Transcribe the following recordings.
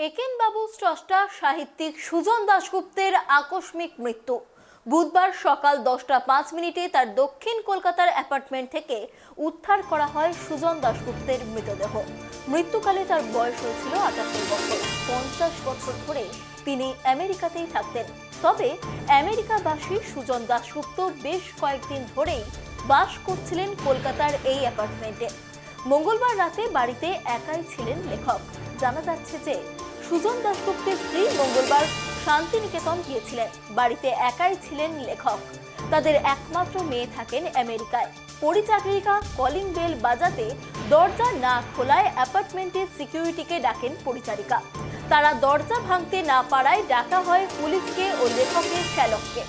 একেনবাবু স্রষ্টা সাহিত্যিক সুজন দাশগুপ্তের আকস্মিক মৃত্যু। বুধবার সকাল 10টা 5 মিনিটে তার দক্ষিণ কলকাতার অ্যাপার্টমেন্ট থেকে উদ্ধার করা হয় সুজন দাশগুপ্তের মৃতদেহ। মৃত্যুকালে তার বয়স হয়েছিল 78 বছর। 50 বছর ধরে তিনি আমেরিকাতেই থাকতেন। তবে আমেরিকাবাসী সুজন দাশগুপ্ত বেশ কয়েকদিন ধরেই বাস করছিলেন কলকাতার এই অ্যাপার্টমেন্টে। মঙ্গলবার রাতে বাড়িতে একাই ছিলেন লেখক। জানা যাচ্ছে যে সুজন দাশগুপ্তের স্ত্রী মঙ্গলবার শান্তিনিকেতন গিয়েছিলেন। বাড়িতে একাই ছিলেন লেখক। তাদের একমাত্র মেয়ে থাকেন আমেরিকায়। পরিচারিকা কলিং বেল বাজাতে দরজা না খোলায় অ্যাপার্টমেন্টের সিকিউরিটিকে ডাকেন পরিচারিকা। তারা দরজা ভাঙতে না পারায় ডাকা হয় পুলিশকে ও লেখকের শ্যালককে।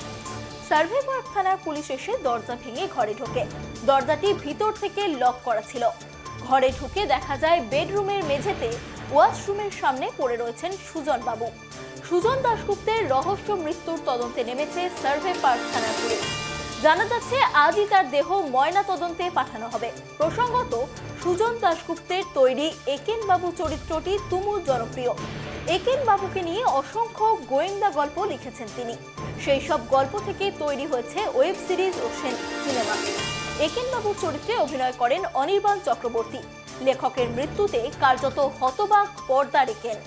সার্ভে পার্ক থানার পুলিশ এসে দরজা ভেঙে ঘরে ঢোকে। দরজাটি ভিতর থেকে লক করা ছিল। ঘরে ঢুকে দেখা যায় বেডরুমের মেঝেতে ওয়াশরুমের সামনে পড়ে রয়েছেন সুজন বাবু। সুজন দাশগুপ্তের রহস্য মৃত্যুর তদন্তে নেমেছে সার্ভে পার্ক থানার পুলিশ। জানা যাচ্ছে আজই তার দেহ ময়না তদন্তে পাঠানো হবে। প্রসঙ্গত, সুজন দাশগুপ্তের তৈরি একেনবাবু চরিত্রটি তুমুল জনপ্রিয়। একেনবাবুকে নিয়ে অসংখ্য গোয়েন্দা গল্প লিখেছেন তিনি। সেই সব গল্প থেকে তৈরি হয়েছে ওয়েব সিরিজ ও সিনেমা। একেনবাবুর চরিত্রে অভিনয় করেন অনির্বাণ চক্রবর্তী। লেখকের মৃত্যুতে কার্যত হতবাক পর্দার একেন।